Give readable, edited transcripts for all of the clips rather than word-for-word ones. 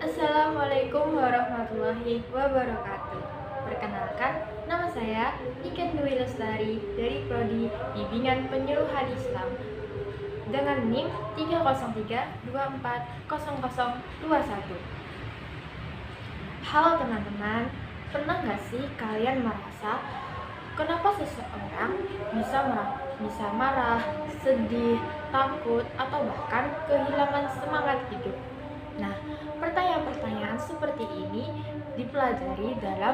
Assalamualaikum warahmatullahi wabarakatuh. Perkenalkan, nama saya Niken Dwi Lestari dari Prodi Bimbingan Penyuluhan Islam dengan NIM 303240021. Halo teman-teman, pernah nggak sih kalian merasa kenapa seseorang bisa marah, sedih, takut, atau bahkan kehilangan semangat hidup? Nah, pertanyaan-pertanyaan seperti ini dipelajari dalam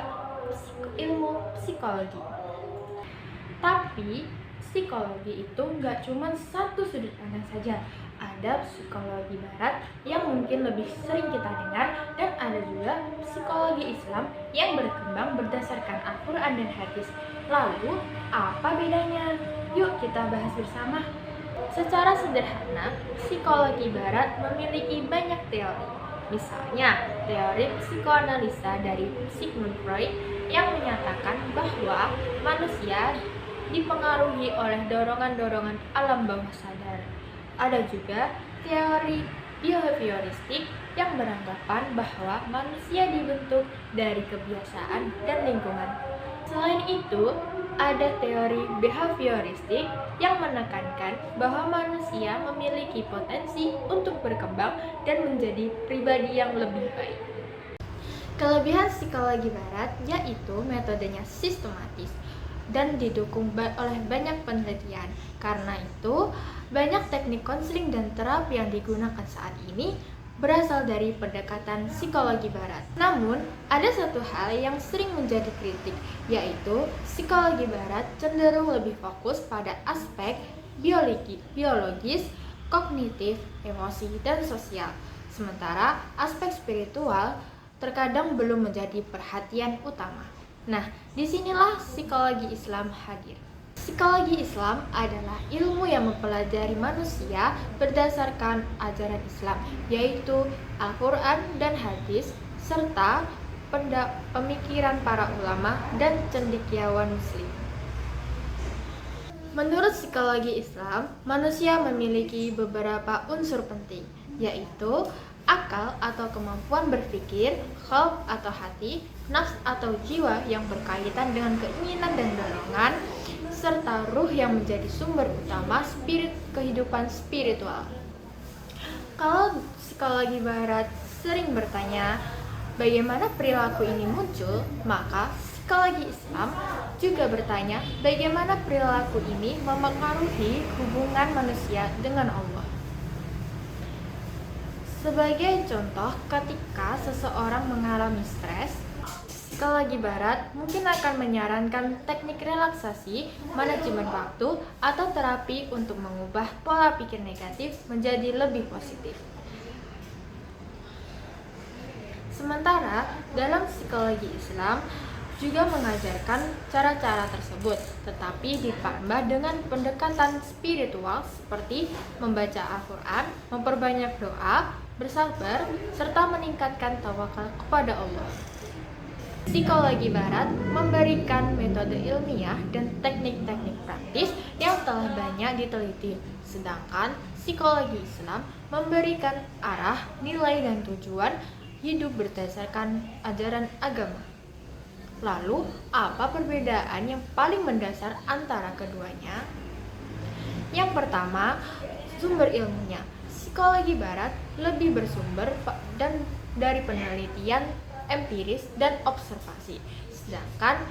ilmu psikologi. Tapi, psikologi itu nggak cuma satu sudut pandang saja. Ada psikologi barat yang mungkin lebih sering kita dengar, dan ada juga psikologi Islam yang berkembang berdasarkan Al-Quran dan hadis. Lalu, apa bedanya? Yuk kita bahas bersama. Secara sederhana, psikologi barat memiliki banyak teori. Misalnya, teori psikoanalisa dari Sigmund Freud yang menyatakan bahwa manusia dipengaruhi oleh dorongan-dorongan alam bawah sadar. Ada juga teori behavioristik yang beranggapan bahwa manusia dibentuk dari kebiasaan dan lingkungan. Selain itu, ada teori behavioristik yang menekankan bahwa manusia memiliki potensi untuk berkembang dan menjadi pribadi yang lebih baik. Kelebihan psikologi barat yaitu metodenya sistematis dan didukung oleh banyak penelitian. Karena itu, banyak teknik konseling dan terapi yang digunakan saat ini berasal dari pendekatan psikologi barat. Namun, ada satu hal yang sering menjadi kritik, yaitu psikologi barat cenderung lebih fokus pada aspek biologis, kognitif, emosi, dan sosial. Sementara aspek spiritual terkadang belum menjadi perhatian utama. Nah, disinilah psikologi Islam hadir. Psikologi Islam adalah ilmu yang mempelajari manusia berdasarkan ajaran Islam, yaitu Al-Quran dan hadis, serta pemikiran para ulama dan cendekiawan muslim. Menurut psikologi Islam, manusia memiliki beberapa unsur penting, yaitu akal atau kemampuan berpikir, qalb atau hati, nafs atau jiwa yang berkaitan dengan keinginan dan dorongan, serta ruh yang menjadi sumber utama kehidupan spiritual. Kalau psikologi barat sering bertanya bagaimana perilaku ini muncul, maka psikologi Islam juga bertanya bagaimana perilaku ini memengaruhi hubungan manusia dengan Allah. Sebagai contoh, ketika seseorang mengalami stres, psikologi barat mungkin akan menyarankan teknik relaksasi, manajemen waktu, atau terapi untuk mengubah pola pikir negatif menjadi lebih positif. Sementara dalam psikologi Islam juga mengajarkan cara-cara tersebut, tetapi ditambah dengan pendekatan spiritual seperti membaca Al-Quran, memperbanyak doa, bersabar, serta meningkatkan tawakal kepada Allah. Psikologi barat memberikan metode ilmiah dan teknik-teknik praktis yang telah banyak diteliti, sedangkan psikologi Islam memberikan arah, nilai, dan tujuan hidup berdasarkan ajaran agama. Lalu, apa perbedaan yang paling mendasar antara keduanya? Yang pertama, sumber ilmunya. Psikologi barat lebih bersumber dari penelitian empiris dan observasi, sedangkan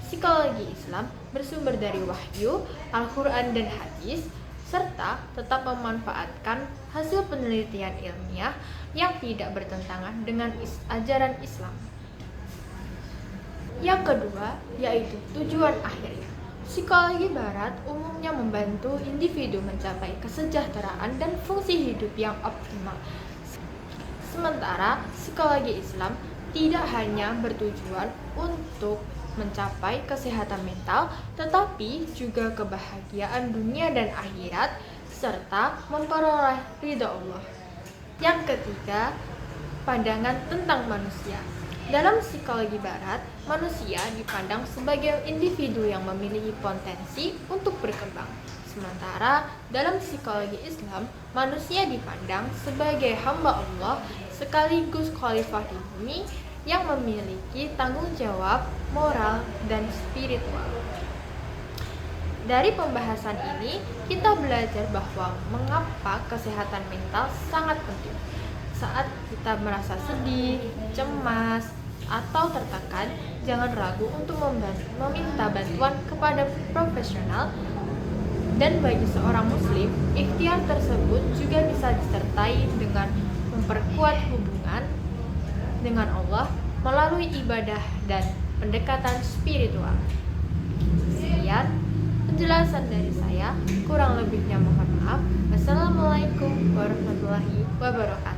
psikologi Islam bersumber dari wahyu, Al-Quran dan hadis, serta tetap memanfaatkan hasil penelitian ilmiah yang tidak bertentangan dengan ajaran Islam. Yang kedua, yaitu tujuan akhirnya. Psikologi barat umumnya membantu individu mencapai kesejahteraan dan fungsi hidup yang optimal. Sementara psikologi Islam tidak hanya bertujuan untuk mencapai kesehatan mental, tetapi juga kebahagiaan dunia dan akhirat, serta memperoleh ridha Allah. Yang ketiga, pandangan tentang manusia. Dalam psikologi barat, manusia dipandang sebagai individu yang memiliki potensi untuk berkembang. Sementara dalam psikologi Islam, manusia dipandang sebagai hamba Allah sekaligus khalifah di bumi yang memiliki tanggung jawab moral dan spiritual. Dari pembahasan ini, kita belajar bahwa mengapa kesehatan mental sangat penting. Saat kita merasa sedih, cemas, atau tertekan, jangan ragu untuk meminta bantuan kepada profesional. Dan bagi seorang muslim, ikhtiar tersebut juga bisa disertai dengan memperkuat hubungan dengan Allah melalui ibadah dan pendekatan spiritual. Sekian penjelasan dari saya, kurang lebihnya mohon maaf. Wassalamualaikum warahmatullahi wabarakatuh.